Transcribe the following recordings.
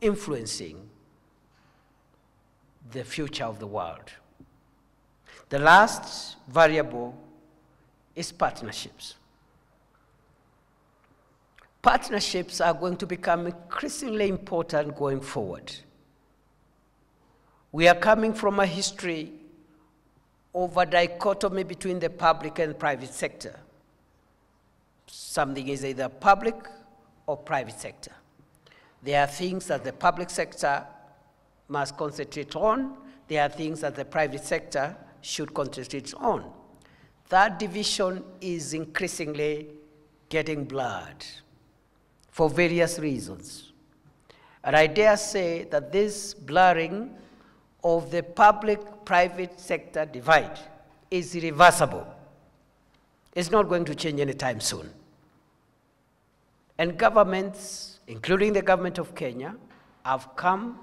influencing the future of the world. The last variable is partnerships. Partnerships are going to become increasingly important going forward. We are coming from a history of a dichotomy between the public and private sector. Something is either public or private sector. There are things that the public sector must concentrate on. There are things that the private sector should concentrate on. That division is increasingly getting blurred for various reasons. And I dare say that this blurring of the public-private sector divide is irreversible. It's not going to change anytime soon. And governments, including the government of Kenya, have come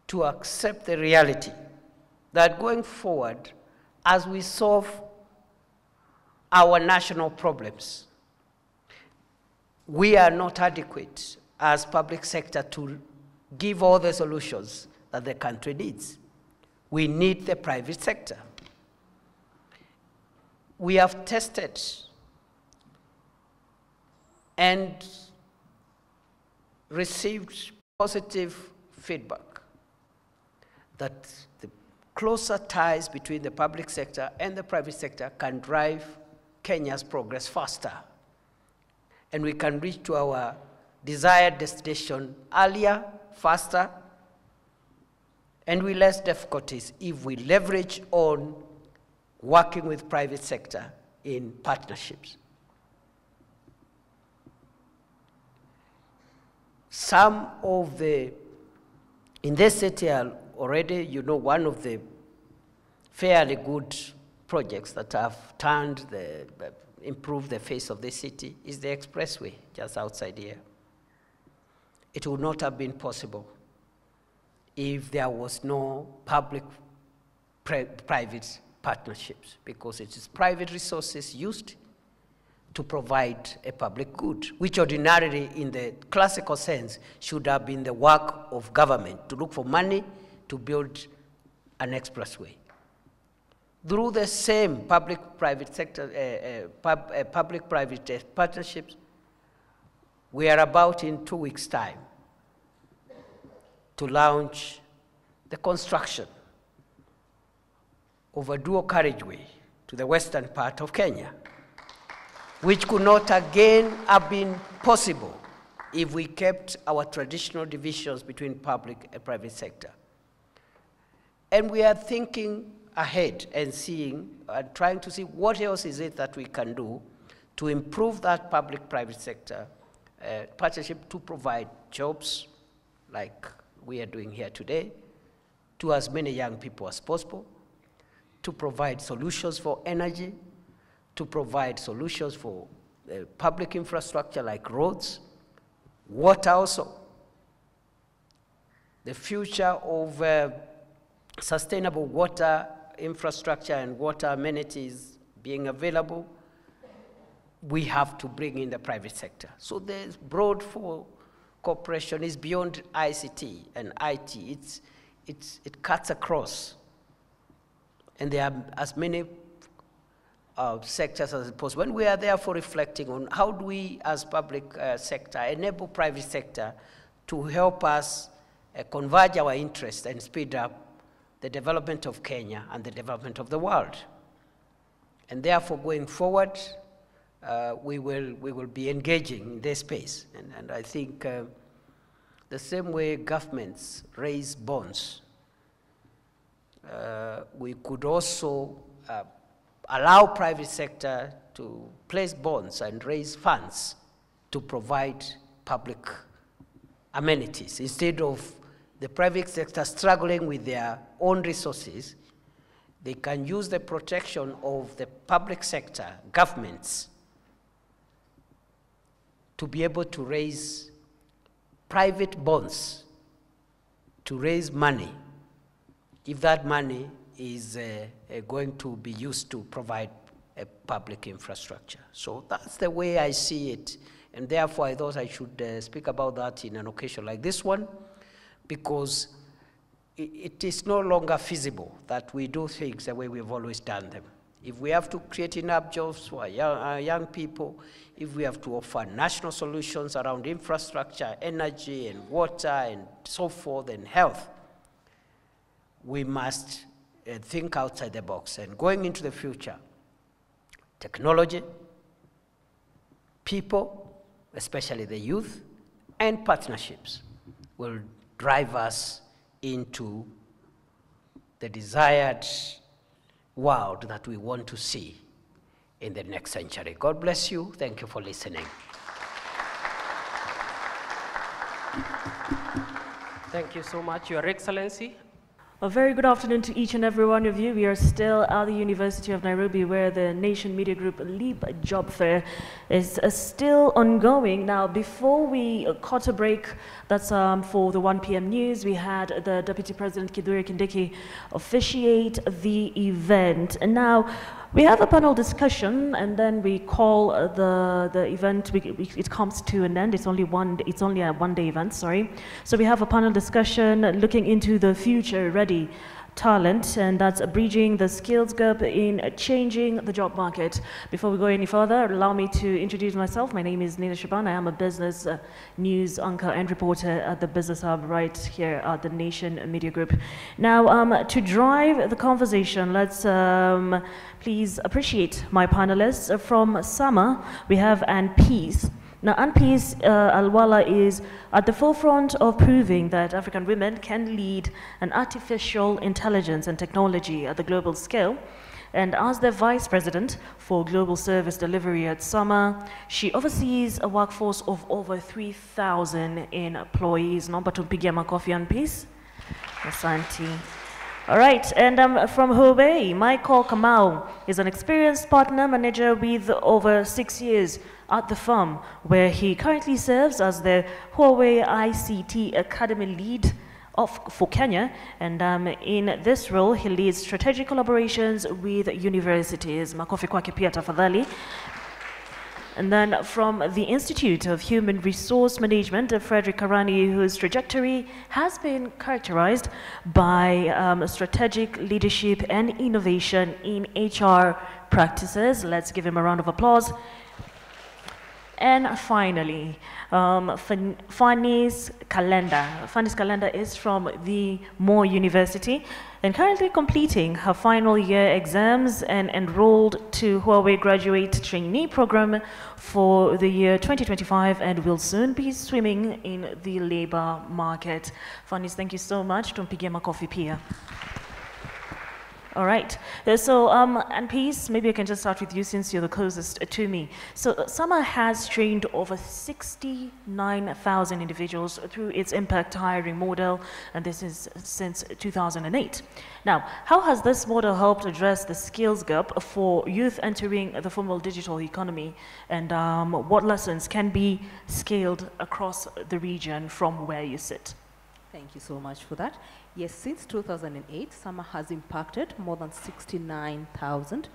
to accept the reality that going forward, as we solve our national problems, we are not adequate as public sector to give all the solutions that the country needs. We need the private sector. We have tested and received positive feedback that the closer ties between the public sector and the private sector can drive Kenya's progress faster. And we can reach to our desired destination earlier, faster, and with less difficulties if we leverage on working with private sector in partnerships. Some of the, in this city already, you know, one of the fairly good projects that have turned improved the face of the city is the expressway just outside here. It would not have been possible if there was no public-private partnerships, because it is private resources used to provide a public good, which ordinarily, in the classical sense, should have been the work of government, to look for money to build an expressway. Through the same public-private sector, public-private partnerships, we are about in 2 weeks' time to launch the construction of a dual carriageway to the western part of Kenya, which could not again have been possible if we kept our traditional divisions between public and private sector. And we are thinking ahead and seeing, trying to see what else is it that we can do to improve that public-private sector partnership to provide jobs like we are doing here today to as many young people as possible, to provide solutions for energy, to provide solutions for public infrastructure like roads, water also. The future of sustainable water infrastructure and water amenities being available, we have to bring in the private sector. So there's broad for cooperation is beyond ICT and IT. It cuts across. And there are as many sectors as possible. When we are therefore reflecting on how do we as public sector enable private sector to help us converge our interests and speed up the development of Kenya and the development of the world. And therefore going forward, we will be engaging in this space. And I think the same way governments raise bonds, we could also allow private sector to place bonds and raise funds to provide public amenities. Instead of the private sector struggling with their own resources, they can use the protection of the public sector, governments, to be able to raise private bonds, to raise money, if that money is going to be used to provide a public infrastructure. So that's the way I see it. And therefore, I thought I should speak about that in an occasion like this one, because it is no longer feasible that we do things the way we've always done them. If we have to create enough jobs for our young people, if we have to offer national solutions around infrastructure, energy, and water, and so forth, and health, we must think outside the box. And going into the future, technology, people, especially the youth, and partnerships will drive us into the desired world that we want to see in the next century. God bless you. Thank you for listening. Thank you so much, Your Excellency. A very good afternoon to each and every one of you. We are still at the University of Nairobi, where the Nation Media Group LEAP Job Fair is still ongoing. Now, before we caught a break, that's for the 1 p.m. news, we had the Deputy President Kindiki officiate the event. And now, we have a panel discussion, and then we call the event. It comes to an end. It's only a one-day event. Sorry. So we have a panel discussion looking into the future-ready talent, and that's bridging the skills gap in changing the job market. Before we go any further, allow me to introduce myself. My name is Nina Shaban. I am a business news anchor and reporter at the Business Hub right here at the Nation Media Group. Now, to drive the conversation, let's please appreciate my panelists. From Sama, we have Anne Peace. Now, Anne Peace Alwala is at the forefront of proving that African women can lead an artificial intelligence and technology at the global scale. And as the Vice President for Global Service Delivery at SAMA, she oversees a workforce of over 3,000 employees. Number to pigia makofi, Anne Peace. Asante. All right, and from Huawei, Michael Kamau is an experienced partner manager with over 6 years at the firm, where he currently serves as the Huawei ICT Academy lead for Kenya. And in this role, he leads strategic collaborations with universities. Makofi kwake pia tafadhali. And then from the Institute of Human Resource Management, Frederick Karani, whose trajectory has been characterized by strategic leadership and innovation in HR practices. Let's give him a round of applause. And finally, Fanny's Calendar. Fanny's Calendar is from the Moore University and currently completing her final year exams and enrolled to Huawei Graduate Trainee Program for the year 2025 and will soon be swimming in the labor market. Fanny's, thank you so much. Tumpigie makofi pia. All right, so Anne Peace, maybe I can just start with you since you're the closest to me. So SAMA has trained over 69,000 individuals through its impact hiring model, and this is since 2008. Now, how has this model helped address the skills gap for youth entering the formal digital economy, and what lessons can be scaled across the region from where you sit? Thank you so much for that. Yes, since 2008, SAMA has impacted more than 69,000.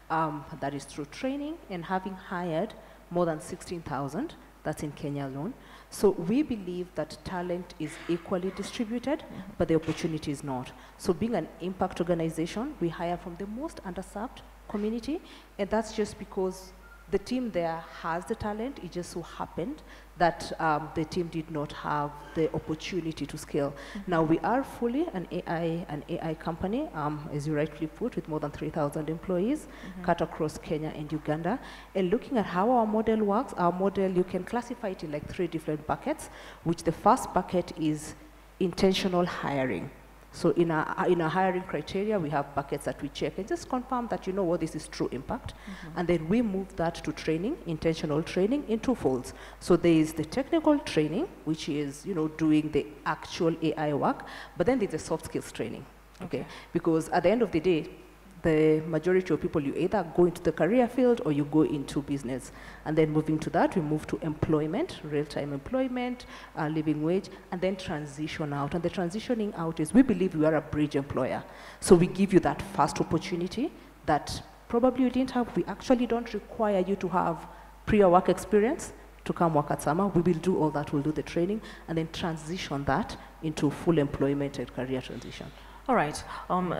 That is through training and having hired more than 16,000. That's in Kenya alone. So we believe that talent is equally distributed, but the opportunity is not. So being an impact organization, we hire from the most underserved community, and that's just because the team there has the talent. It just so happened that the team did not have the opportunity to scale. Now we are fully an AI company, as you rightly put, with more than 3,000 employees cut across Kenya and Uganda. And looking at how our model works, our model, you can classify it in like 3 different buckets, which the first bucket is intentional hiring. So in our hiring criteria, we have buckets that we check and just confirm that you know what, this is true impact. And then we move that to training, intentional training in 2 folds. So there is the technical training, which is, you know, doing the actual AI work, but then there's the soft skills training, okay? Because at the end of the day, the majority of people, you either go into the career field or you go into business. And then moving to that, we move to employment, real-time employment, living wage, and then transition out. And the transitioning out is, we believe we are a bridge employer. So we give you that first opportunity that probably you didn't have. We actually don't require you to have prior work experience. to come work at Sama. We will do all that, we'll do the training, and then transition that into full employment and career transition. All right,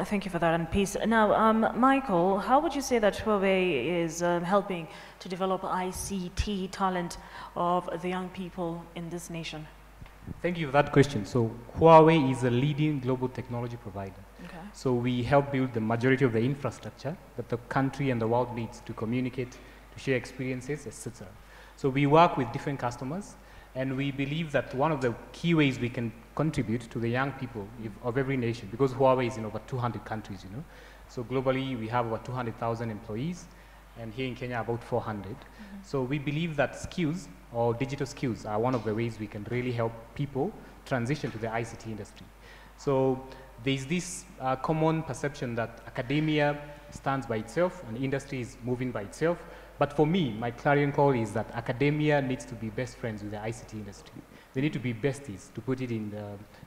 thank you for that, and peace. Now, Michael, how would you say that Huawei is helping to develop ICT talent of the young people in this nation? Thank you for that question. So Huawei is a leading global technology provider. Okay. So we help build the majority of the infrastructure that the country and the world needs to communicate, to share experiences, etc. So we work with different customers, and we believe that one of the key ways we can contribute to the young people of every nation, because Huawei is in over 200 countries, you know. So globally, we have over 200,000 employees, and here in Kenya, about 400. So we believe that skills, or digital skills, are one of the ways we can really help people transition to the ICT industry. So there's this common perception that academia stands by itself and industry is moving by itself. But for me, my clarion call is that academia needs to be best friends with the ICT industry. They need to be besties, to put it in the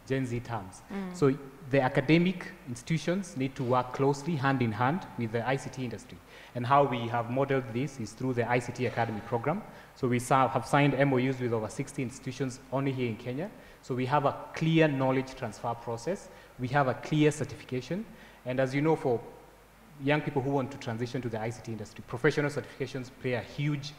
Gen Z terms. So the academic institutions need to work closely, hand in hand, with the ICT industry. And how we have modeled this is through the ICT Academy program. So we have signed MOUs with over 60 institutions only here in Kenya. So we have a clear knowledge transfer process. We have a clear certification. And as you know, for young people who want to transition to the ICT industry, professional certifications play a huge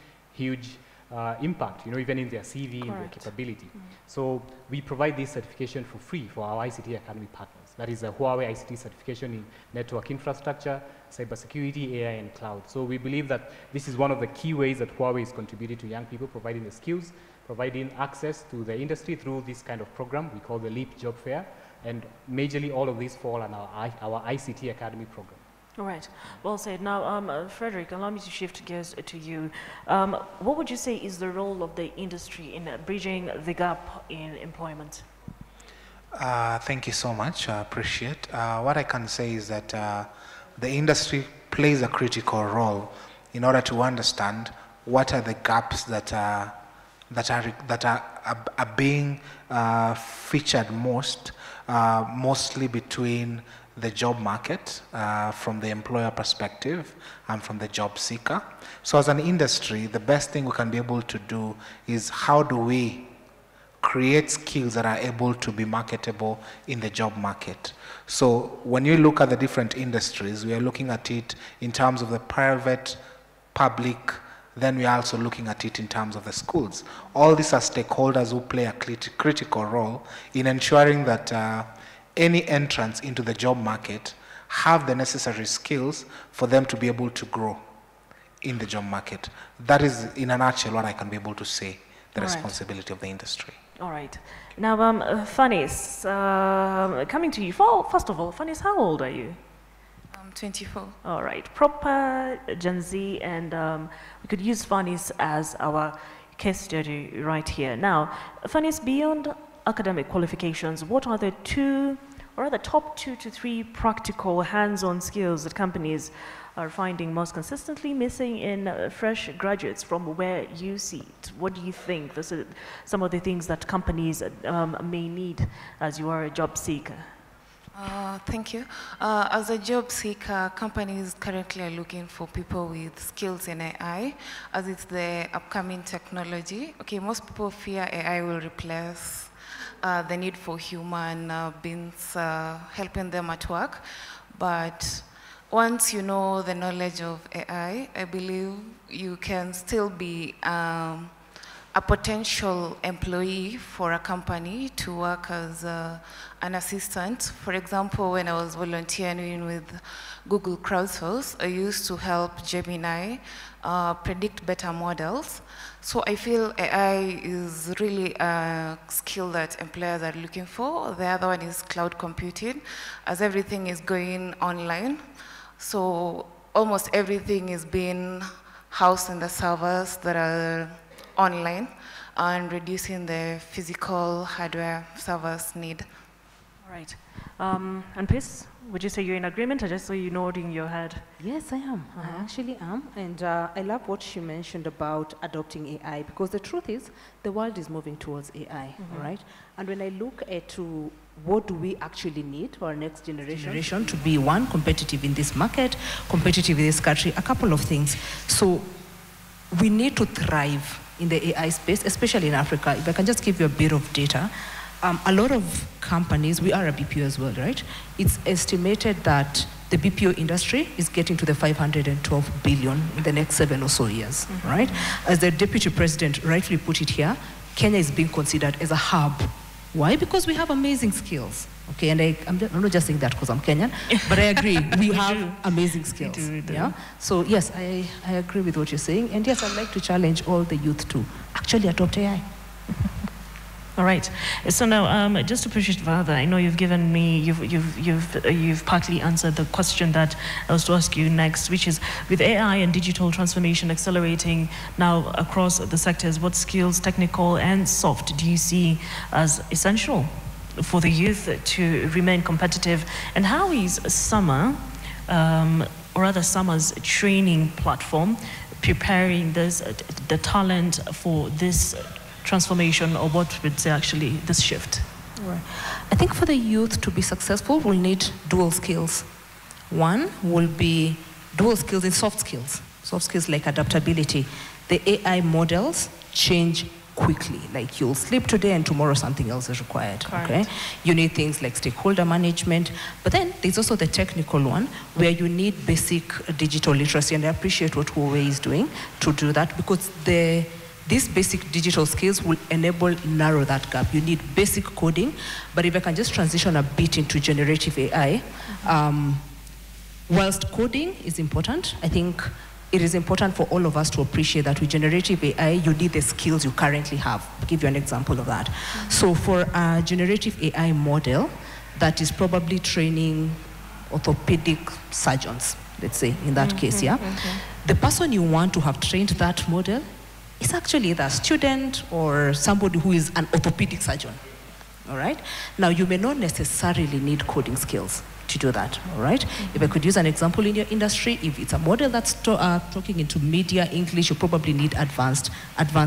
impact, you know, even in their CV, in their capability. So we provide this certification for free for our ICT Academy partners. That is a Huawei ICT certification in network infrastructure, cybersecurity, AI, and cloud. So we believe that this is one of the key ways that Huawei is contributing to young people, providing the skills, providing access to the industry through this kind of program we call the LEAP Job Fair. And majorly all of these fall on our ICT Academy program. All right, well said. Now, Frederick, allow me to shift gears to you. What would you say is the role of the industry in bridging the gap in employment? Thank you so much. I appreciate. What I can say is that the industry plays a critical role in order to understand what are the gaps that are being featured mostly between the job market from the employer perspective and from the job seeker. So as an industry, the best thing we can be able to do is how do we create skills that are able to be marketable in the job market. So when you look at the different industries, we are looking at it in terms of the private, public, then we are also looking at it in terms of the schools. All these are stakeholders who play a critical role in ensuring that any entrance into the job market have the necessary skills for them to be able to grow in the job market. That is, in a nutshell, what I can be able to say, the responsibility of the industry. All right. Now, Fanis, coming to you. First of all, Fanis, how old are you? I'm 24. All right. Proper Gen Z, and we could use Fanis as our case study right here. Now, Fanis, beyond academic qualifications, what are the top 2 to 3 practical hands-on skills that companies are finding most consistently missing in fresh graduates from where you see it? What do you think? Those are some of the things that companies may need as you are a job seeker. Thank you. As a job seeker, companies currently are looking for people with skills in AI, as it's the upcoming technology. Okay, most people fear AI will replace the need for human beings helping them at work. But once you know the knowledge of AI, I believe you can still be a potential employee for a company to work as an assistant. For example, when I was volunteering with Google Crowdsource, I used to help Gemini predict better models. So I feel AI is really a skill that employers are looking for. The other one is cloud computing, as everything is going online. So almost everything is being housed in the servers that are online and reducing the physical hardware servers need. All right. And Piss, would you say you're in agreement? I just saw you nodding your head. Yes, I am. I actually am. And I love what she mentioned about adopting AI, because the truth is the world is moving towards AI, right? And when I look at what do we actually need for our next generation to be, one, competitive in this market, competitive in this country, a couple of things. So we need to thrive in the AI space, especially in Africa. If I can just give you a bit of data, a lot of companies, we are a BPO as well, right? It's estimated that the BPO industry is getting to the 512 billion in the next 7 or so years, right? As the Deputy President rightfully put it here, Kenya is being considered as a hub. Why? Because we have amazing skills. Okay, and I'm not just saying that because I'm Kenyan, but I agree, we have amazing skills. We do. Yeah? So yes, I agree with what you're saying, and yes, I'd like to challenge all the youth to actually adopt AI. All right. So now, just to push it further, I know you've given me, you've partly answered the question that I was to ask you next, which is, with AI and digital transformation accelerating now across the sectors, what skills, technical and soft, do you see as essential for the youth to remain competitive? And how is Summer, or rather Summer's training platform, preparing the talent for this transformation, or what would say actually this shift? Right. I think for the youth to be successful, we'll need dual skills. One will be dual skills in soft skills like adaptability. The AI models change quickly, like you'll sleep today and tomorrow something else is required. Correct. Okay? You need things like stakeholder management, but then there's also the technical one where you need basic digital literacy, and I appreciate what Huawei is doing to do that, because these basic digital skills will narrow that gap. You need basic coding, but if I can just transition a bit into generative AI, whilst coding is important, I think it is important for all of us to appreciate that with generative AI, you need the skills you currently have. I'll give you an example of that. So for a generative AI model that is probably training orthopedic surgeons, let's say in that case, yeah? The person you want to have trained that model is actually either a student or somebody who is an orthopedic surgeon, all right? Now, you may not necessarily need coding skills to do that, all right? If I could use an example in your industry, if it's a model that's talking into media, English, you probably need advanced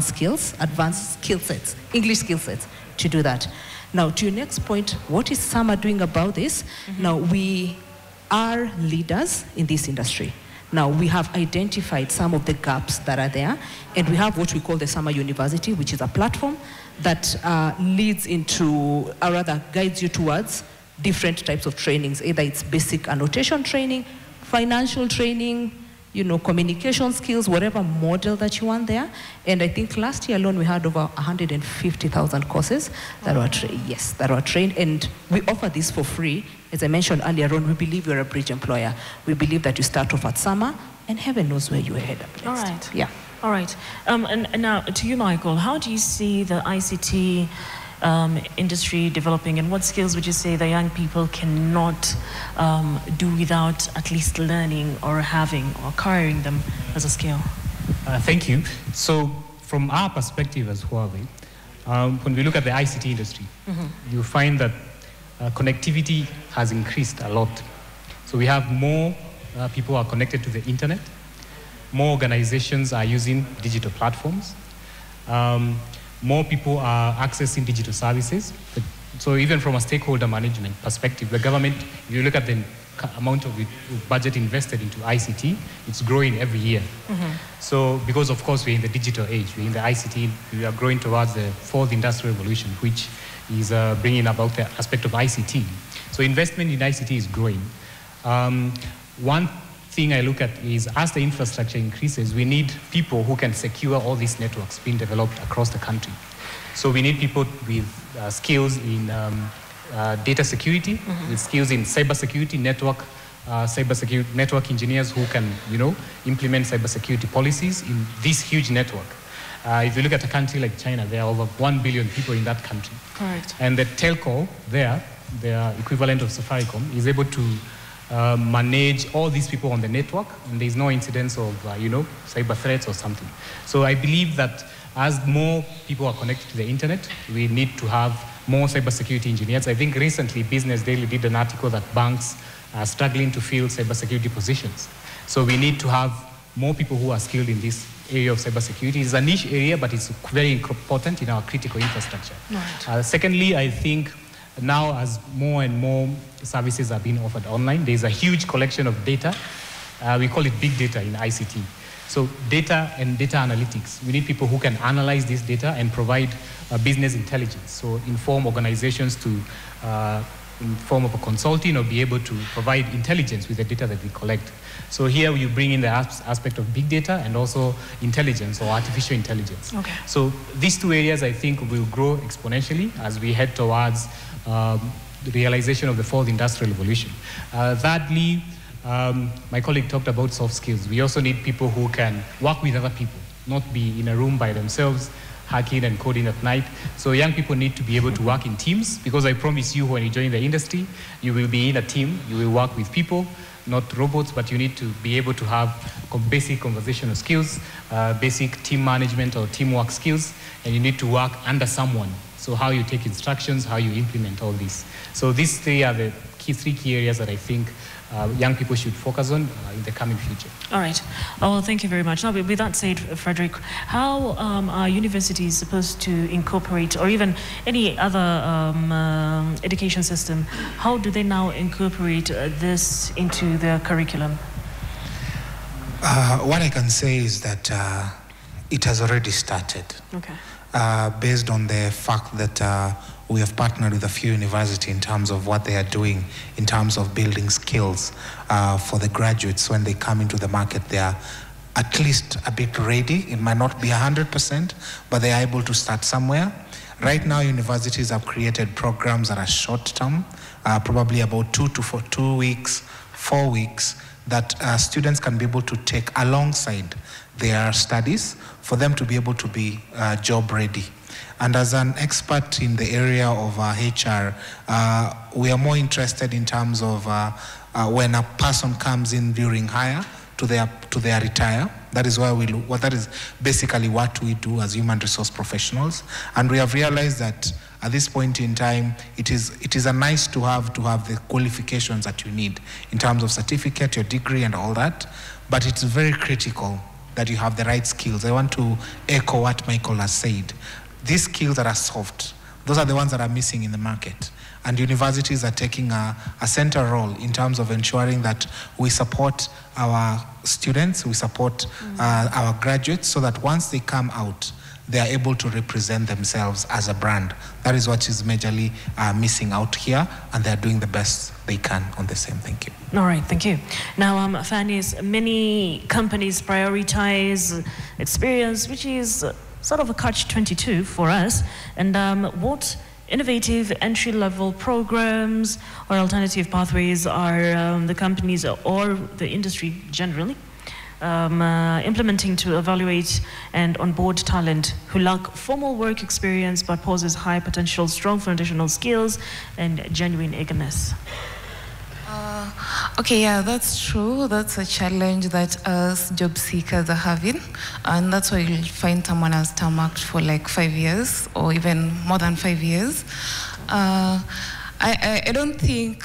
skill sets, English skill sets to do that. Now, to your next point, what is Summer doing about this? Now, we are leaders in this industry. Now, we have identified some of the gaps that are there, and we have what we call the Summer University, which is a platform that leads into, or rather guides you towards different types of trainings. Either it's basic annotation training, financial training, communication skills, whatever model that you want there. And I think last year alone, we had over 150,000 courses that were trained, and we offer this for free. As I mentioned earlier on, we believe we're a bridge employer. We believe that you start off at Summer, and heaven knows where you head up next. All right. Yeah. All right. And now to you, Michael, how do you see the ICT industry developing, and what skills would you say the young people cannot do without at least learning or having or acquiring them as a skill? Thank you. So from our perspective as Huawei, when we look at the ICT industry, you find that connectivity has increased a lot. So we have more people are connected to the internet, more organizations are using digital platforms, more people are accessing digital services. So even from a stakeholder management perspective, the government, if you look at the amount of budget invested into ICT, it's growing every year. So because of course we're in the digital age, we're in the ICT, we are growing towards the fourth industrial revolution, which is bringing about the aspect of ICT. So investment in ICT is growing. One thing I look at is as the infrastructure increases, we need people who can secure all these networks being developed across the country. So we need people with skills in data security, with skills in cybersecurity, network engineers who can, implement cybersecurity policies in this huge network. If you look at a country like China, there are over 1 billion people in that country. Correct. And the telco there, the equivalent of Safaricom, is able to manage all these people on the network, and there's no incidence of, cyber threats or something. So I believe that as more people are connected to the internet, we need to have more cybersecurity engineers. I think recently Business Daily did an article that banks are struggling to fill cybersecurity positions. So we need to have more people who are skilled in this area of cybersecurity. It's a niche area, but it's very important in our critical infrastructure. Right. Secondly, I think now as more and more services are being offered online, there's a huge collection of data. We call it big data in ICT. So data and data analytics, we need people who can analyze this data and provide business intelligence. So inform organizations to, in form of a consulting, or be able to provide intelligence with the data that we collect. So here you bring in the aspect of big data and also intelligence or artificial intelligence. Okay. So these two areas I think will grow exponentially as we head towards the realization of the fourth industrial revolution. Thirdly, my colleague talked about soft skills. We also need people who can work with other people, not be in a room by themselves, hacking and coding at night. So young people need to be able to work in teams, because I promise you, when you join the industry, you will be in a team, you will work with people, not robots, but you need to be able to have basic conversational skills, basic team management or teamwork skills, and you need to work under someone. So how you take instructions, how you implement all this. So these three are the three key areas that I think young people should focus on in the coming future. All right. Oh, thank you very much. Now, with that said, Frederick, how are universities supposed to incorporate, or even any other education system, how do they now incorporate this into their curriculum? What I can say is that it has already started. Okay. Based on the fact that we have partnered with a few universities in terms of what they are doing in terms of building skills for the graduates. When they come into the market, they are at least a bit ready. It might not be 100%, but they are able to start somewhere. Right now, universities have created programs that are short-term, probably about 2 weeks, 4 weeks, that students can be able to take alongside their studies for them to be able to be job ready. And as an expert in the area of HR, we are more interested in terms of when a person comes in during hire to their retire. That is why we look. Well, that is basically what we do as human resource professionals. And we have realized that at this point in time, it is a nice to have the qualifications that you need in terms of certificate, your degree, and all that. But it's very critical that you have the right skills. I want to echo what Michael has said. These skills that are soft, those are the ones that are missing in the market. And universities are taking a central role in terms of ensuring that we support our students, we support our graduates, so that once they come out, they are able to represent themselves as a brand. That is what is majorly missing out here, and they are doing the best they can on the same. Thank you. All right, thank you. Now, Fanis, many companies prioritize experience, which is sort of a catch-22 for us. And what innovative entry-level programs or alternative pathways are the companies or the industry generally implementing to evaluate and onboard talent who lack formal work experience but possess high potential, strong foundational skills, and genuine eagerness? Okay, yeah, that's true. That's a challenge that us job seekers are having. And that's why you'll find someone has tarmacked for like 5 years or even more than 5 years. I don't think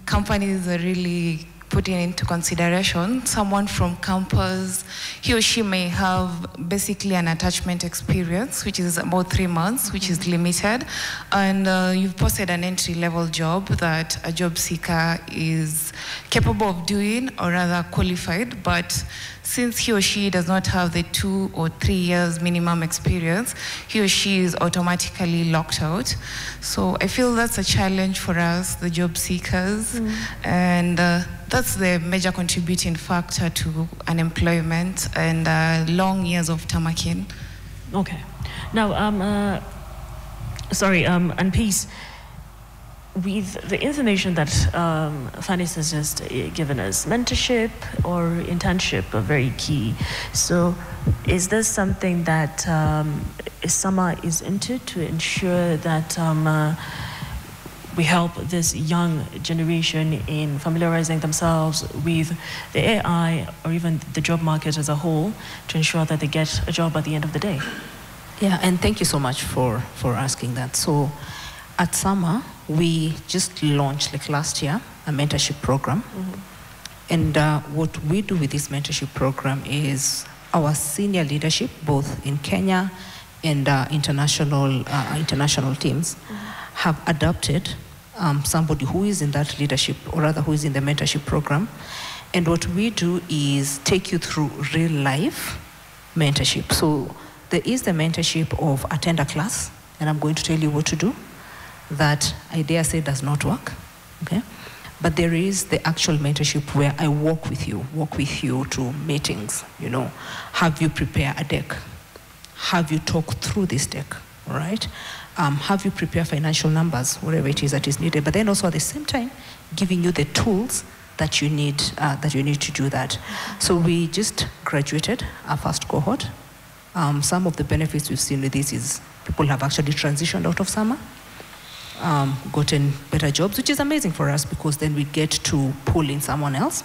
companies are really putting into consideration someone from campus. He or she may have basically an attachment experience, which is about 3 months, which is limited. And you've posted an entry-level job that a job seeker is capable of doing, or rather qualified, but since he or she does not have the 2 or 3 years minimum experience, he or she is automatically locked out. So I feel that's a challenge for us, the job seekers, and that's the major contributing factor to unemployment and long years of tamarking. Okay. Now, sorry, and Peace, with the information that Fanis has just given us, mentorship or internship are very key. So is this something that Sama is into to ensure that we help this young generation in familiarizing themselves with the AI or even the job market as a whole to ensure that they get a job at the end of the day? Yeah, and thank you so much for asking that. So at Sama, we just launched like last year a mentorship program. And what we do with this mentorship program is our senior leadership, both in Kenya and international teams, have adopted somebody who is in that leadership, or rather who is in the mentorship program. And what we do is take you through real life mentorship. So there is the mentorship of attend a class, and I'm going to tell you what to do. That I dare say does not work, okay? But there is the actual mentorship where I walk with you to meetings, have you prepare a deck, have you talk through this deck, all right? Have you prepare financial numbers, whatever it is that is needed, but then also at the same time, giving you the tools that you need to do that. So we just graduated our first cohort. Some of the benefits we've seen with this is people have actually transitioned out of summer, gotten better jobs, which is amazing for us because then we get to pull in someone else.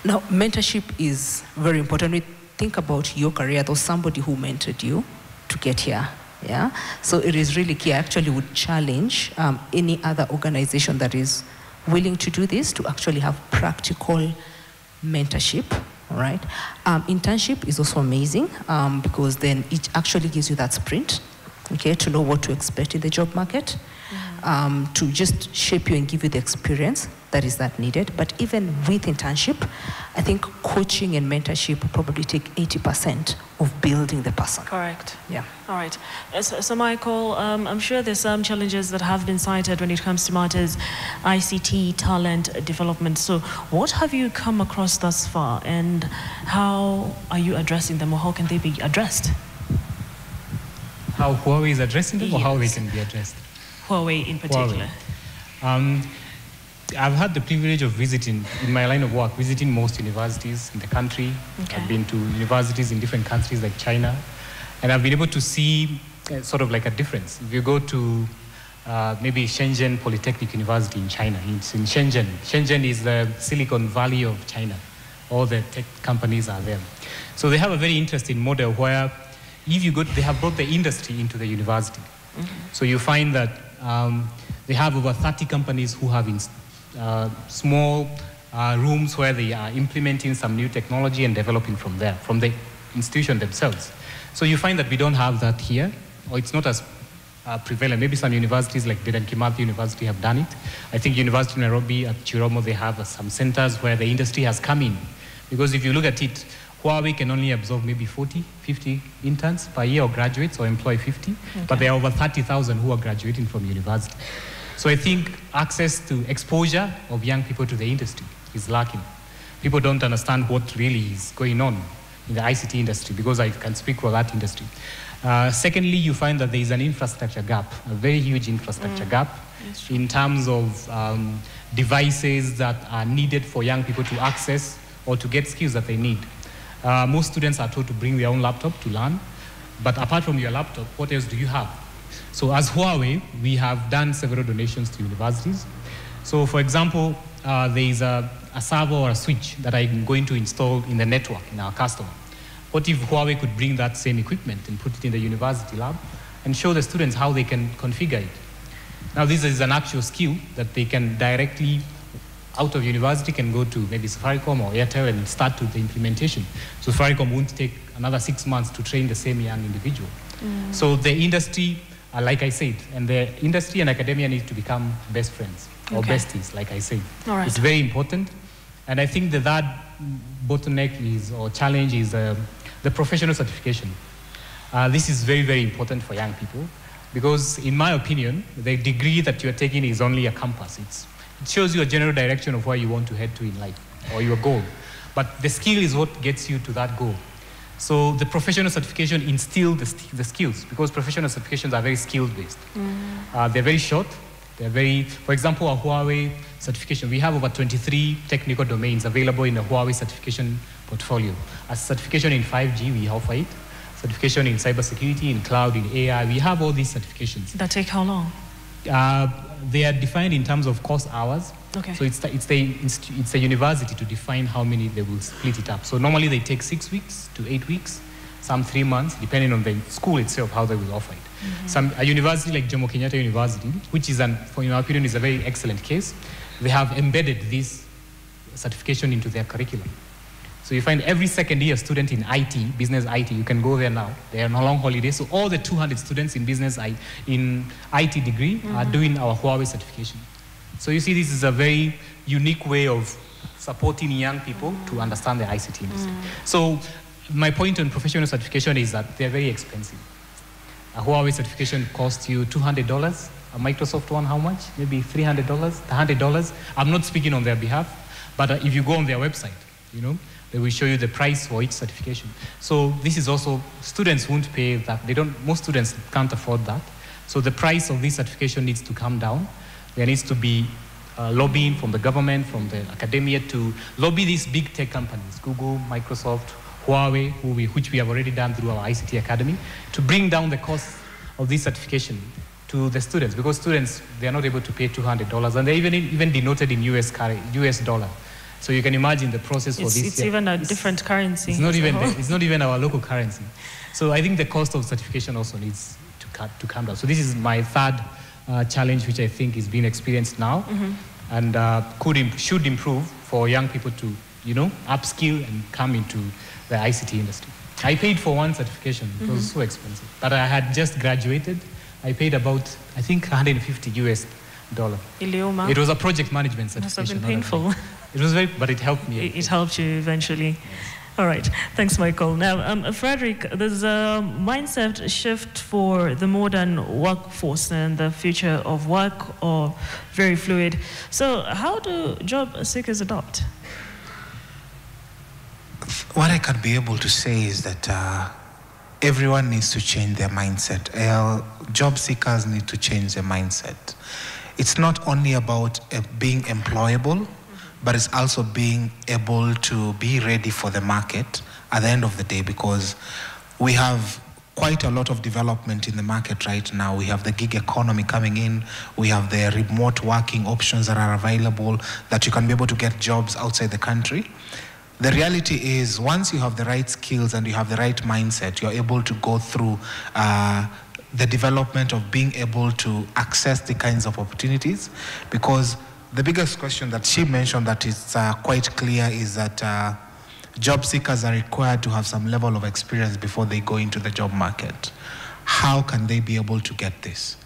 Now, mentorship is very important. We think about your career, there's somebody who mentored you to get here. Yeah, so it is really key. I actually would challenge any other organization that is willing to do this to actually have practical mentorship, all right? Internship is also amazing because then it actually gives you that sprint, okay, to know what to expect in the job market, to just shape you and give you the experience that needed. But even with internship, I think coaching and mentorship will probably take 80% of building the person. Correct. Yeah. All right. So Michael, I'm sure there's some challenges that have been cited when it comes to matters ICT talent development. So what have you come across thus far, and how are you addressing them, or how can they be addressed? How Huawei is addressing them, or how they can be addressed? Huawei in particular. Huawei. I've had the privilege of visiting, in my line of work, visiting most universities in the country. Okay. I've been to universities in different countries like China, and I've been able to see sort of like a difference. If you go to maybe Shenzhen Polytechnic University in China, it's in Shenzhen. Shenzhen is the Silicon Valley of China. All the tech companies are there. So they have a very interesting model where if you go, they have brought the industry into the university. So you find that they have over 30 companies who have small rooms where they are implementing some new technology and developing from there, from the institution themselves. So you find that we don't have that here, or it's not as prevalent. Maybe some universities like Dedan Kimathi University have done it. I think University of Nairobi at Chiromo, they have some centers where the industry has come in. Because if you look at it, Huawei can only absorb maybe 40, 50 interns per year or graduates, or employ 50, but there are over 30,000 who are graduating from university. So I think access to exposure of young people to the industry is lacking. People don't understand what really is going on in the ICT industry, because I can speak for that industry. Secondly, you find that there is an infrastructure gap, a very huge infrastructure gap in terms of devices that are needed for young people to access or to get skills that they need. Most students are told to bring their own laptop to learn, but apart from your laptop, what else do you have? So as Huawei, we have done several donations to universities. So for example, there is a server or a switch that I'm going to install in the network in our customer. What if Huawei could bring that same equipment and put it in the university lab and show the students how they can configure it? Now this is an actual skill that they can directly, out of university, can go to maybe Safaricom or Airtel and start with the implementation. So Safaricom won't take another 6 months to train the same young individual. So the industry, like I said, and the industry and academia need to become best friends, or besties, like I said. All right. It's very important. And I think that bottleneck is, or challenge is the professional certification. This is very, very important for young people, because in my opinion, the degree that you're taking is only a compass. It shows you a general direction of where you want to head to in life, or your goal. But the skill is what gets you to that goal. So the professional certification instills the skills, because professional certifications are very skill-based. They're very short. They're very, for example, a Huawei certification, we have over 23 technical domains available in the Huawei certification portfolio. A certification in 5G, we offer it. Certification in cybersecurity, in cloud, in AI, we have all these certifications. That take how long? They are defined in terms of course hours. Okay. So it's the university to define how many they will split it up. So normally they take 6 weeks to 8 weeks, some 3 months, depending on the school itself, how they will offer it. A university like Jomo Kenyatta University, which is, in my opinion, is a very excellent case, they have embedded this certification into their curriculum. So you find every second year student in IT, business IT, you can go there now. They are on a long holiday. So all the 200 students in in IT degree are doing our Huawei certification. So you see, this is a very unique way of supporting young people to understand the ICT industry. So my point on professional certification is that they're very expensive. A Huawei certification costs you $200. A Microsoft one, how much? Maybe $300, $100. I'm not speaking on their behalf, but if you go on their website, you know, they will show you the price for each certification. So this is also, students won't pay that. Most students can't afford that. So the price of this certification needs to come down. There needs to be lobbying from the government, from the academia to lobby these big tech companies, Google, Microsoft, Huawei, which we have already done through our ICT Academy, to bring down the cost of this certification to the students, because students, they are not able to pay $200, and they're even denoted in US dollar. So you can imagine the process for this. It's even a different currency. It's not even our local currency. So I think the cost of certification also needs to come down. So this is my third challenge, which I think is being experienced now, and should improve for young people to, you know, upskill and come into the ICT industry. I paid for one certification. It was so expensive, but I had just graduated. I paid about, I think, $150 US. Ilioma. It was a project management certification. Must have been painful. It was but it helped me. It helped you eventually. Yes. All right, thanks, Michael. Now, Frederick, there's a mindset shift for the modern workforce, and the future of work are very fluid. So how do job seekers adopt? What I can be able to say is that everyone needs to change their mindset. Job seekers need to change their mindset. It's not only about being employable, but it's also being able to be ready for the market at the end of the day, because we have quite a lot of development in the market right now. We have the gig economy coming in. We have the remote working options that are available, that you can be able to get jobs outside the country. The reality is, once you have the right skills and you have the right mindset, you're able to go through the development of being able to access the kinds of opportunities. Because the biggest question that she mentioned that is quite clear is that job seekers are required to have some level of experience before they go into the job market. How can they be able to get this?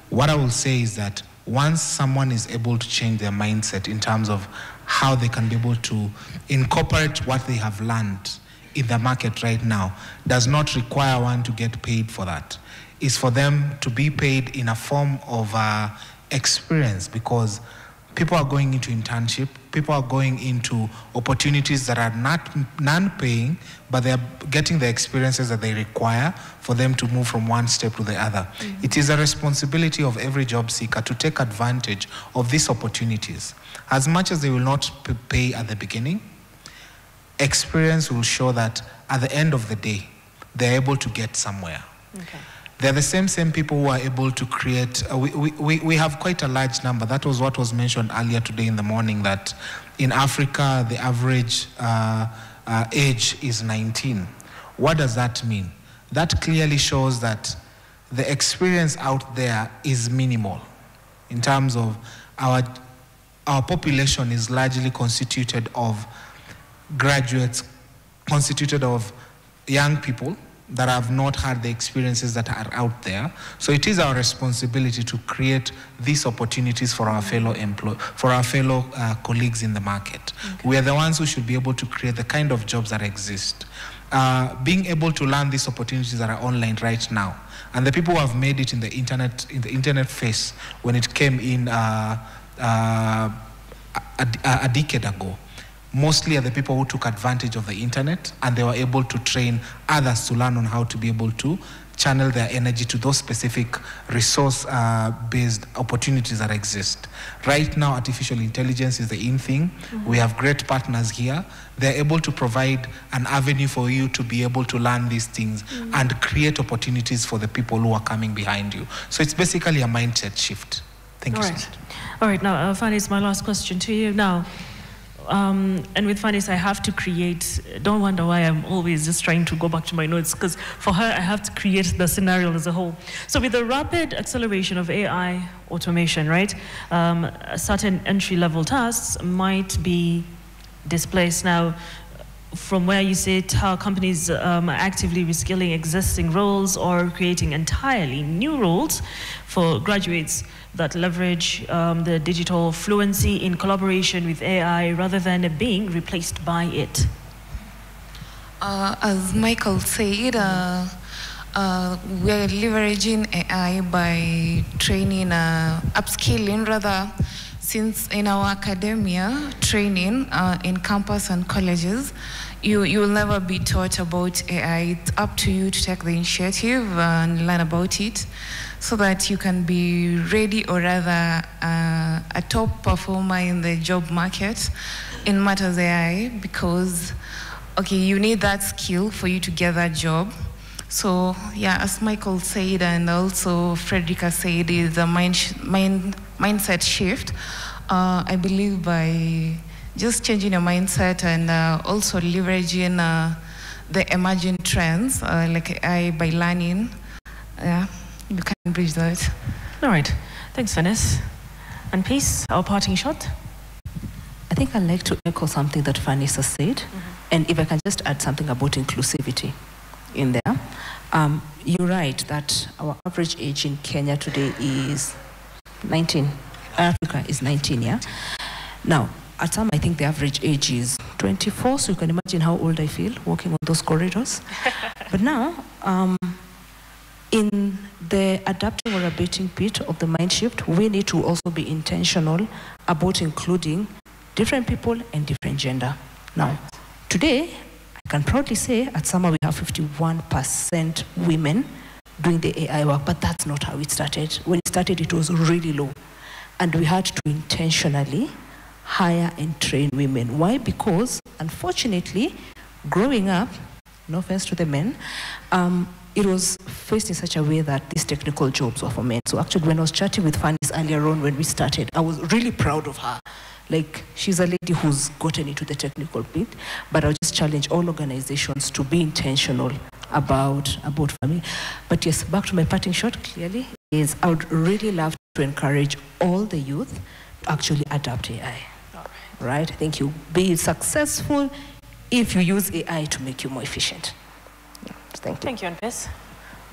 What I will say is that once someone is able to change their mindset in terms of how they can be able to incorporate what they have learned in the market right now, does not require one to get paid for that. It's for them to be paid in a form of experience, because people are going into internship, people are going into opportunities that are not non-paying, but they're getting the experiences that they require for them to move from one step to the other. It is a responsibility of every job seeker to take advantage of these opportunities. As much as they will not pay at the beginning, experience will show that at the end of the day, they're able to get somewhere. Okay. They're the same people who are able to create, we have quite a large number. That was what was mentioned earlier today in the morning, that in Africa, the average age is 19. What does that mean? That clearly shows that the experience out there is minimal in terms of our population is largely constituted of graduates, constituted of young people that have not had the experiences that are out there. So it is our responsibility to create these opportunities for our fellow colleagues in the market. Okay. We are the ones who should be able to create the kind of jobs that exist. Being able to learn these opportunities that are online right now, and the people who have made it in the internet phase when it came in a decade ago, mostly are the people who took advantage of the internet, and they were able to train others to learn on how to be able to channel their energy to those specific resource-based opportunities that exist. Right now, artificial intelligence is the in thing. We have great partners here. They're able to provide an avenue for you to be able to learn these things and create opportunities for the people who are coming behind you. So it's basically a mindset shift. Thank you so much. All right, now, Fanny, it's my last question to you now. And with Fanny, I have to create, don't wonder why I'm always just trying to go back to my notes, because for her, I have to create the scenario as a whole. So with the rapid acceleration of AI automation, right, certain entry-level tasks might be displaced. Now, from where you sit, how companies are actively reskilling existing roles or creating entirely new roles for graduates that leverage the digital fluency in collaboration with AI rather than being replaced by it. As Michael said, we're leveraging AI by training, upskilling rather, since in our academia training in campus and colleges, you will never be taught about AI. It's up to you to take the initiative and learn about it so that you can be ready, or rather a top performer in the job market in matters AI, because okay, you need that skill for you to get that job. So yeah, as Michael said, and also Frederica said, is a mindset shift. I believe by just changing your mindset and also leveraging the emerging trends like AI by learning, yeah, you can bridge that. All right, thanks, Vanessa. And Peace, our parting shot. I think I'd like to echo something that Vanessa said, and if I can just add something about inclusivity in there. You're right that our average age in Kenya today is 19. Africa is 19, yeah? Now, at some, I think the average age is 24, so you can imagine how old I feel walking on those corridors. But now, in the adapting or abating bit of the mind shift, we need to also be intentional about including different people and different gender. Now, today, I can proudly say at Summer we have 51% women doing the AI work, but that's not how it started. When it started, it was really low. And we had to intentionally hire and train women. Why? Because, unfortunately, growing up, no offense to the men, it was faced in such a way that these technical jobs were for men. So actually, when I was chatting with Fanny earlier on when we started, I was really proud of her. Like, she's a lady who's gotten into the technical bit, but I'll just challenge all organizations to be intentional about family. But yes, back to my parting shot, clearly, is I would really love to encourage all the youth to actually adapt AI. Right? I think you'll be successful if you use AI to make you more efficient. Yeah, thank you. Thank you, Anpes.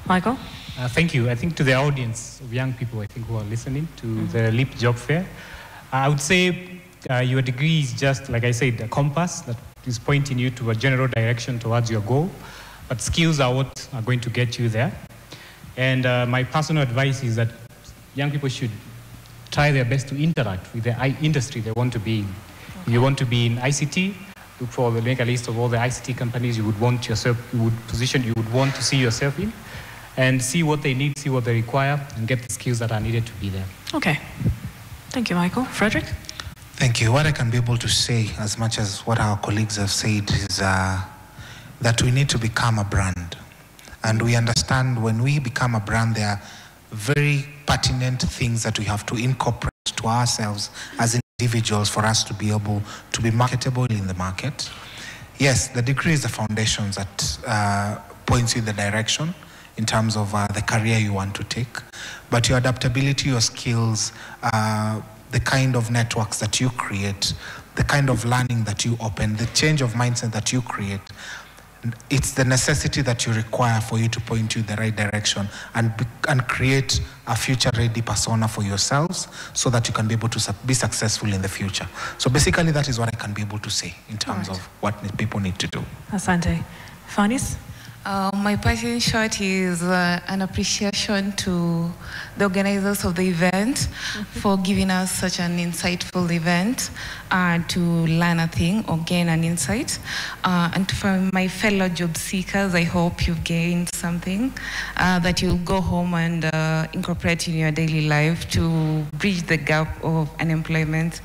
Michael? Thank you. I think to the audience of young people, I think, who are listening to the LEAP Job Fair, I would say your degree is just, like I said, a compass that is pointing you to a general direction towards your goal, but skills are what are going to get you there. And my personal advice is that young people should try their best to interact with the industry they want to be in. Okay. If you want to be in ICT, look for make a list of all the ICT companies you would want to see yourself in, and see what they need, see what they require, and get the skills that are needed to be there. Okay. Thank you, Michael. Frederick? Thank you. What I can be able to say, as much as what our colleagues have said, is that we need to become a brand. And we understand when we become a brand, there are very pertinent things that we have to incorporate to ourselves as individuals for us to be able to be marketable in the market. Yes, the degree is the foundations that points you in the direction in terms of the career you want to take. But your adaptability, your skills, the kind of networks that you create, the kind of learning that you open, the change of mindset that you create, it's the necessity that you require for you to point you in the right direction and create a future-ready persona for yourselves so that you can be able to be successful in the future. So basically, that is what I can be able to say in terms of what people need to do. Asante. Fanis? My parting shot is an appreciation to the organizers of the event for giving us such an insightful event to learn a thing or gain an insight. And for my fellow job seekers, I hope you've gained something that you'll go home and incorporate in your daily life to bridge the gap of unemployment.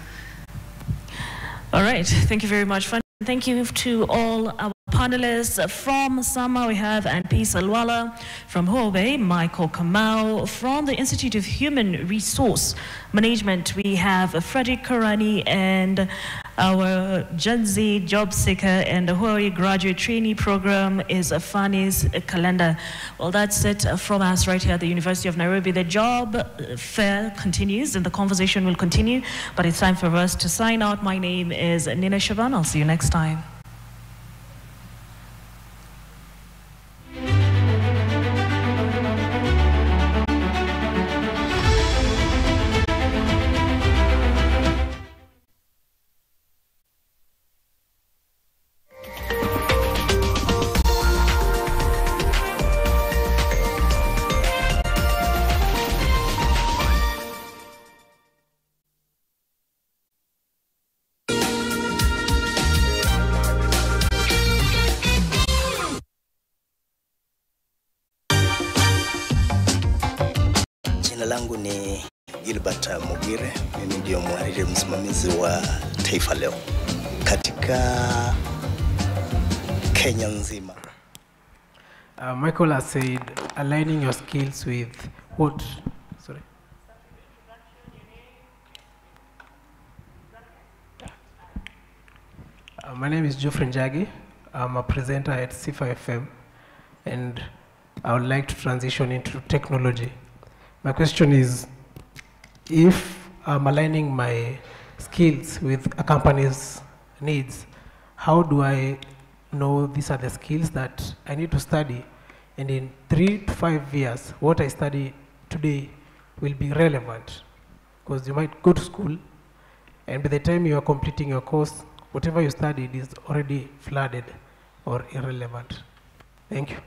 All right, thank you very much. Thank you to all our panelists. From Sama, we have Anpes Alwala. From Huawei, Michael Kamau. From the Institute of Human Resource Management, we have Frederick Karani, and our Gen Z job seeker and the Huawei graduate trainee program is Fanny's calendar. Well, that's it from us right here at the University of Nairobi. The job fair continues and the conversation will continue, but it's time for us to sign out. My name is Nina Shaban. I'll see you next time. Jina langu ni Gilbert Mugire, mimi ndio mhariri msimamizi wa Taifa Leo katika Kenya nzima. Michael has said aligning your skills with what? Sorry. My name is Geoffrey Njagi. I'm a presenter at Sifa FM, and I would like to transition into technology. My question is, if I'm aligning my skills with a company's needs, how do I know these are the skills that I need to study, and in 3 to 5 years, what I study today will be relevant? Because you might go to school, and by the time you are completing your course, whatever you studied is already flooded or irrelevant. Thank you.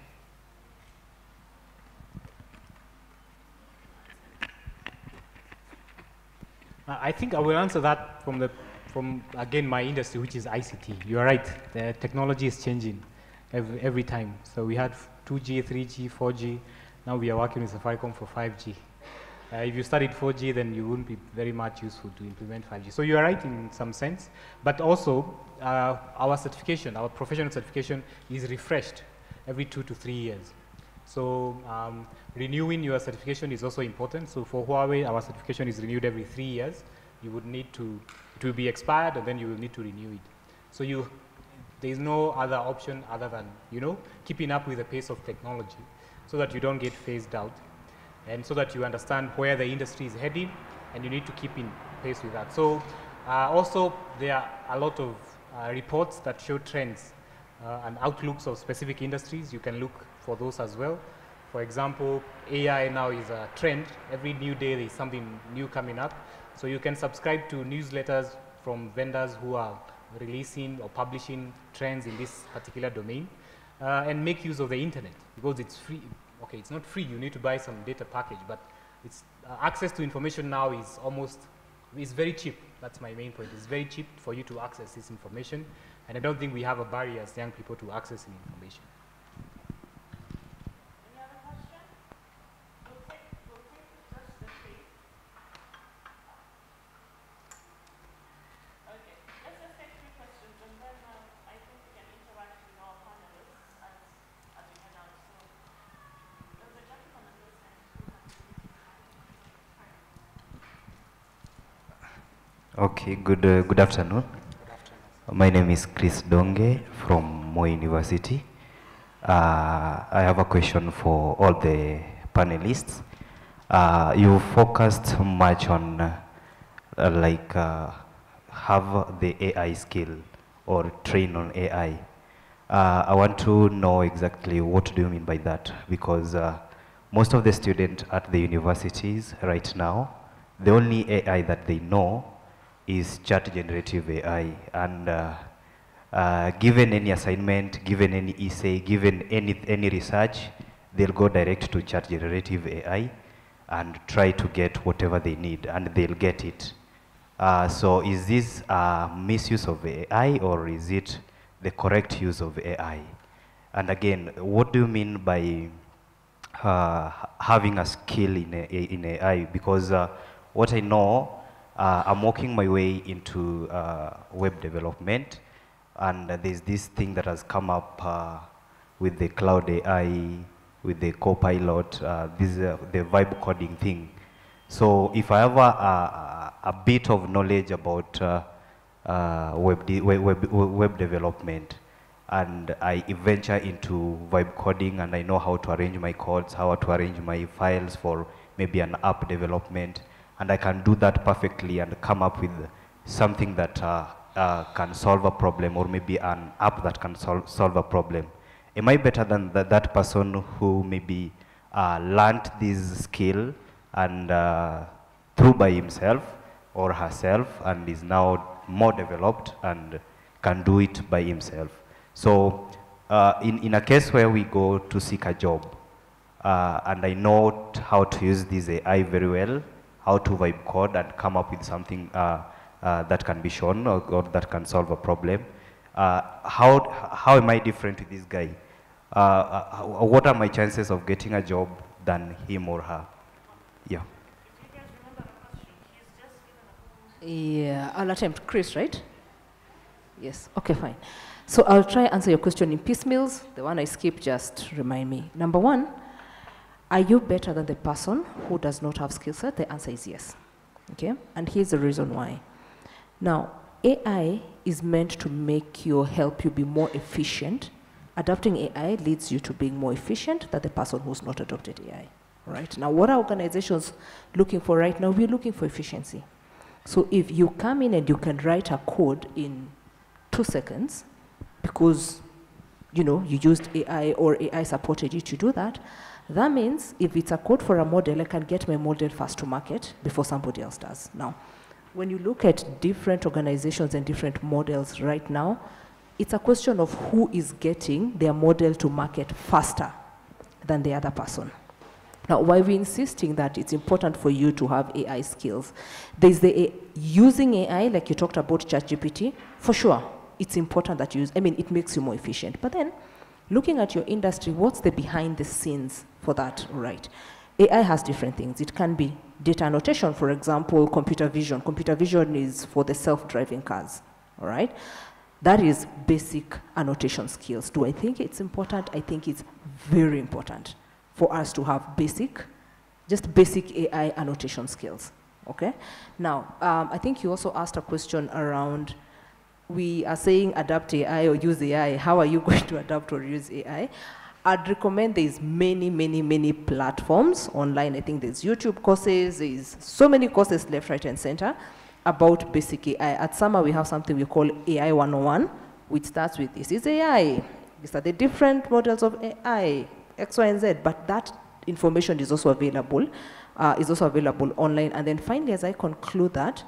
I think I will answer that from again my industry, which is ICT. You are right. The technology is changing every time. So we had 2G, 3G, 4G. Now we are working with Safaricom for 5G. If you studied 4G, then you wouldn't be very much useful to implement 5G. So you are right in some sense, but also our certification, our professional certification is refreshed every 2 to 3 years. So renewing your certification is also important. So for Huawei, our certification is renewed every 3 years. You would need to, it will be expired, and then you will need to renew it. So there is no other option other than, keeping up with the pace of technology so that you don't get phased out, and so that you understand where the industry is heading, and you need to keep in pace with that. So also, there are a lot of reports that show trends and outlooks of specific industries. You can look for those as well. For example, AI now is a trend. Every new day there is something new coming up. So you can subscribe to newsletters from vendors who are releasing or publishing trends in this particular domain, and make use of the internet, because it's free. Okay, it's not free, you need to buy some data package, but it's access to information now is very cheap. That's my main point. It's very cheap for you to access this information, and I don't think we have a barrier as young people to access the information. Any other question? We'll take just the three. Okay, let's just take 3 questions, and then I think we can interact with our panelists as we head out. So there's a gentleman on this end who has Okay, good afternoon. My name is Chris Donge from Moi University. I have a question for all the panelists. You focused much on have the AI skill or train on AI. I want to know exactly what do you mean by that, because most of the students at the universities right now, the only AI that they know is chat generative AI, and given any assignment, given any essay, given any research, they'll go direct to chat generative AI and try to get whatever they need, and they'll get it. So is this misuse of AI, or is it the correct use of AI? And again, what do you mean by having a skill in AI? Because what I know, I'm working my way into web development, and there's this thing that has come up with the cloud AI, with the Copilot, the vibe coding thing. So if I have a bit of knowledge about web development, and I venture into vibe coding, and I know how to arrange my codes, how to arrange my files for maybe an app development, and I can do that perfectly and come up with something that can solve a problem, or maybe an app that can solve a problem. Am I better than that person who maybe learned this skill and through by himself or herself, and is now more developed and can do it by himself? So in a case where we go to seek a job, and I know how to use this AI very well, how to vibe code and come up with something that can be shown, or that can solve a problem, how am I different to this guy? What are my chances of getting a job than him or her? Yeah. Yeah, I'll attempt. Chris, right? Yes, okay, fine. So I'll try to answer your question in piecemeals. The one I skipped, just remind me. Number one, are you better than the person who does not have skill set? The answer is yes, okay? And here's the reason why. Now, AI is meant to make you, help you be more efficient. Adopting AI leads you to being more efficient than the person who's not adopted AI, right? Now, what are organizations looking for right now? We're looking for efficiency. So if you come in and you can write a code in 2 seconds, because you used AI or AI supported you to do that, that means if it's a code for a model, I can get my model fast to market before somebody else does. Now, when you look at different organizations and different models right now, it's a question of who is getting their model to market faster than the other person. Now, why we're insisting that it's important for you to have AI skills, there's using AI, like you talked about ChatGPT, for sure, it's important that you use, it makes you more efficient. But then, looking at your industry, what's the behind the scenes for that, right? AI has different things. It can be data annotation, for example, computer vision. Computer vision is for the self-driving cars, all right? That is basic annotation skills. Do I think it's important? I think it's very important for us to have just basic AI annotation skills, okay? Now, I think you also asked a question around, we are saying adapt AI or use AI. How are you going to adapt or use AI? I'd recommend there's many platforms online. I think there's YouTube courses, there's so many courses left, right, and center about basic AI. At summer, we have something we call AI 101, which starts with, this is AI. These are the different models of AI, X, Y, and Z, but that information is also available online. And then finally, as I conclude that,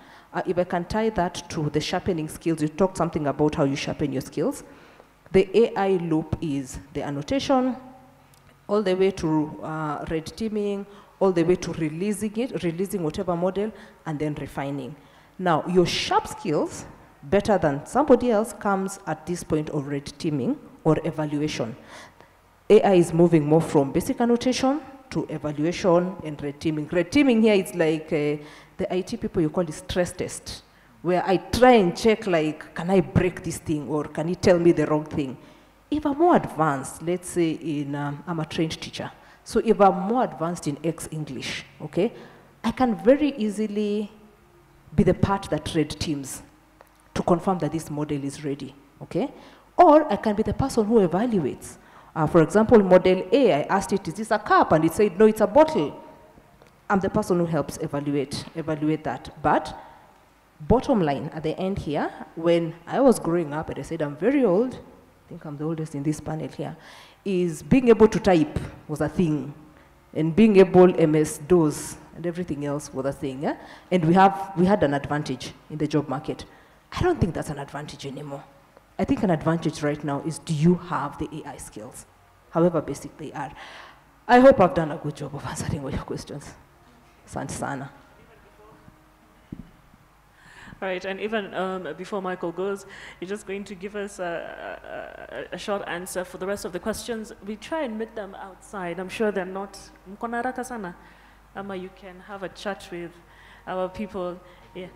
if I can tie that to the sharpening skills, you talked something about how you sharpen your skills. The AI loop is the annotation, all the way to red teaming, all the way to releasing whatever model, and then refining. Now, your sharp skills, better than somebody else, comes at this point of red teaming or evaluation. AI is moving more from basic annotation to evaluation and red teaming. Red teaming here is like the IT people, you call it stress test, where I try and check, like, can I break this thing, or can you tell me the wrong thing? If I'm more advanced, let's say I'm a trained teacher, so if I'm more advanced in X English, okay, I can very easily be the part that red teams to confirm that this model is ready, okay? Or I can be the person who evaluates. For example, model A, I asked it, is this a cup? And it said, no, it's a bottle. I'm the person who helps evaluate that. But bottom line, at the end here, when I was growing up, and I said I'm very old, I think I'm the oldest in this panel here, is being able to type was a thing. And being able MS-DOS and everything else was a thing. Yeah? And we had an advantage in the job market. I don't think that's an advantage anymore. I think an advantage right now is, do you have the AI skills, however basic they are? I hope I've done a good job of answering all your questions. Asante sana. Right, and even before Michael goes, you're just going to give us a short answer for the rest of the questions. We try and meet them outside. I'm sure they're not mkona haraka sana. You can have a chat with our people. Yeah.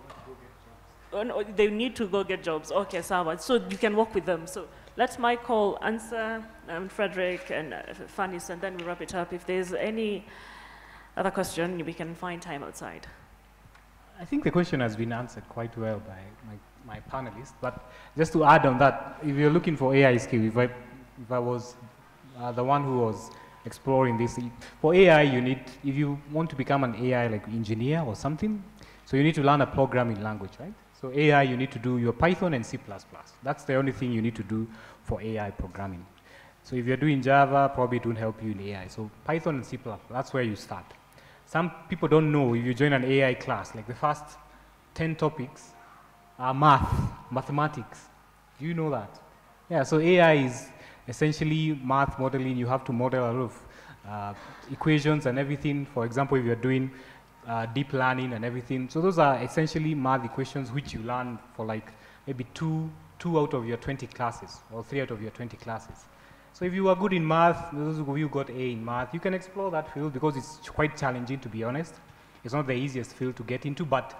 Oh, no, they need to go get jobs. Okay, Sawa. So you can work with them. So let Michael answer, Frederick and Fanis, and then we wrap it up. If there's any other question, we can find time outside. I think the question has been answered quite well by my panelists, but just to add on that, if you're looking for AI skill, if I was the one who was exploring this, for AI you need, if you want to become an AI like engineer or something, so you need to learn a programming language, right? So AI, you need to do your Python and C++. That's the only thing you need to do for AI programming. So if you're doing Java, probably it won't help you in AI. So Python and C++, that's where you start. Some people don't know, if you join an AI class, like the first 10 topics are mathematics. Do you know that? Yeah, so AI is essentially math modeling. You have to model a lot of equations and everything. For example, if you're doing deep learning and everything. So those are essentially math equations which you learn for like maybe two out of your 20 classes or 3 out of your 20 classes. So if you are good in math, those of you got A in math, you can explore that field because it's quite challenging, to be honest. It's not the easiest field to get into, but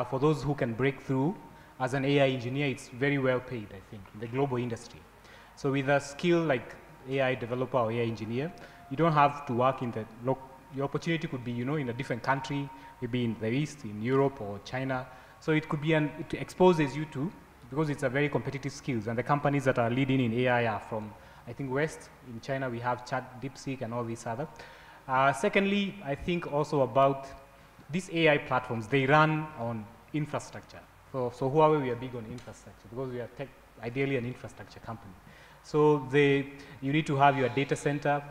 for those who can break through as an AI engineer, it's very well paid, I think, in the global industry. So with a skill like AI developer or AI engineer, you don't have to work in the your opportunity could be, in a different country, maybe in the East, in Europe or China. So it could be it exposes you to, because it's a very competitive skills, and the companies that are leading in AI are from, I think, West. In China, we have Chat, DeepSeek, and all these other. Secondly, I think also about these AI platforms, they run on infrastructure. So Huawei, we are big on infrastructure because we are ideally an infrastructure company. So you need to have your data center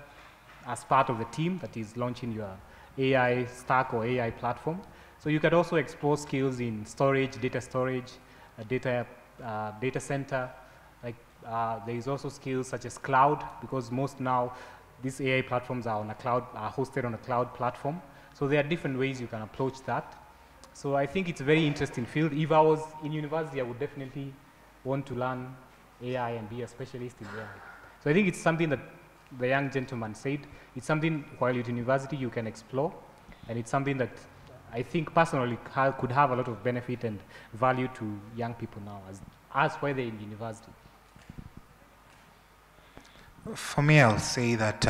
as part of the team that is launching your AI stack or AI platform. So you could also explore skills in storage, data center. Like there is also skills such as cloud, because most now these AI platforms are on a cloud, are hosted on a cloud platform. So there are different ways you can approach that. So I think it's a very interesting field. If I was in university, I would definitely want to learn AI and be a specialist in AI. So I think it's something that the young gentleman said. It's something while you're at university you can explore, and it's something that I think personally could have a lot of benefit and value to young people now as while they're in university. For me, I'll say that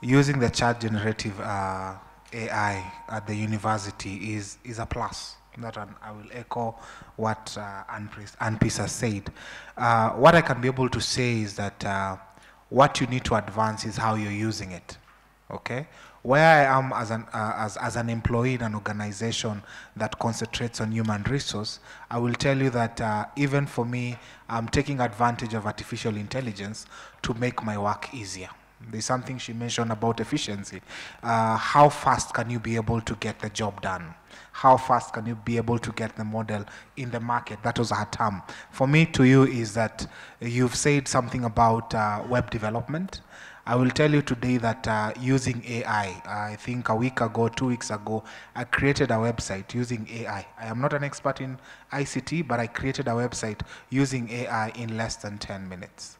using the chat generative AI at the university is a plus. That I will echo what Anpis has said. What I can be able to say is that what you need to advance is how you're using it. Okay? Where I am as an employee in an organization that concentrates on human resource, I will tell you that even for me, I'm taking advantage of artificial intelligence to make my work easier. There's something she mentioned about efficiency. How fast can you be able to get the job done? How fast can you be able to get the model in the market? That was her term. For me, to you, is that you've said something about web development. I will tell you today that using AI, I think a week ago, 2 weeks ago, I created a website using AI. I am not an expert in ICT, but I created a website using AI in less than 10 minutes.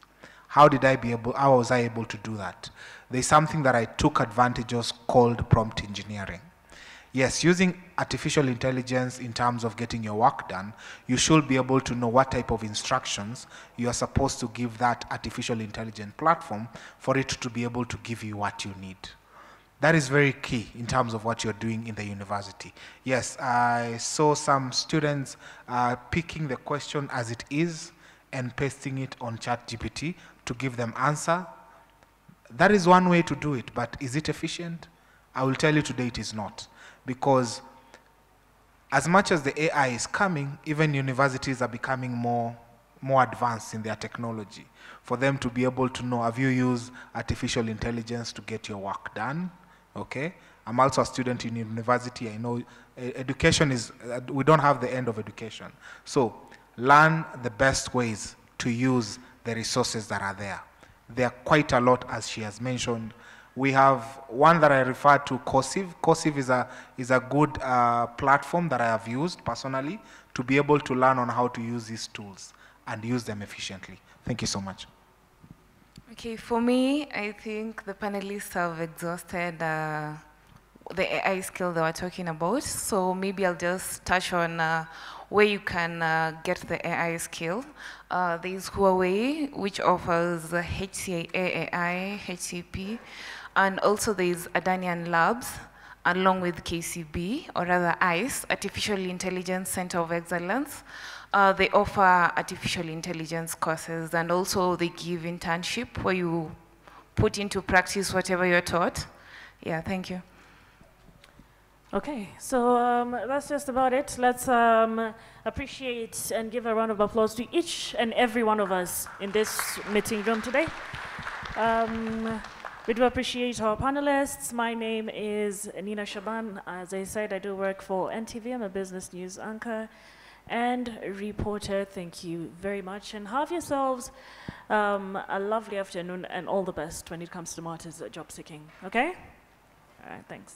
How was I able to do that? There's something that I took advantage of called prompt engineering. Yes, using artificial intelligence in terms of getting your work done, you should be able to know what type of instructions you are supposed to give that artificial intelligence platform for it to be able to give you what you need. That is very key in terms of what you're doing in the university. Yes, I saw some students picking the question as it is and pasting it on ChatGPT to give them answer. That is one way to do it, but is it efficient? I will tell you today it is not. Because as much as the AI is coming, even universities are becoming more advanced in their technology. For them to be able to know, have you used artificial intelligence to get your work done? Okay. I'm also a student in university. I know education is, we don't have the end of education. So learn the best ways to use the resources that are there. There are quite a lot, as she has mentioned. We have one that I refer to, Cosiv. Cosiv is a good platform that I have used personally to be able to learn on how to use these tools and use them efficiently. Thank you so much. Okay, for me, I think the panelists have exhausted the AI skill they were talking about. So maybe I'll just touch on where you can get the AI skill. There is Huawei, which offers HCA AI, HCP, and also there is Adanian Labs, along with KCB, or rather ICE, Artificial Intelligence Center of Excellence. They offer artificial intelligence courses, and also they give internship where you put into practice whatever you're taught. Yeah, thank you. Okay, so that's just about it. Let's appreciate and give a round of applause to each and every one of us in this meeting room today. We do appreciate our panelists. My name is Nina Shaban. As I said, I do work for NTV. I'm a business news anchor and reporter. Thank you very much, and have yourselves a lovely afternoon and all the best when it comes to matters of job seeking. Okay? All right, thanks.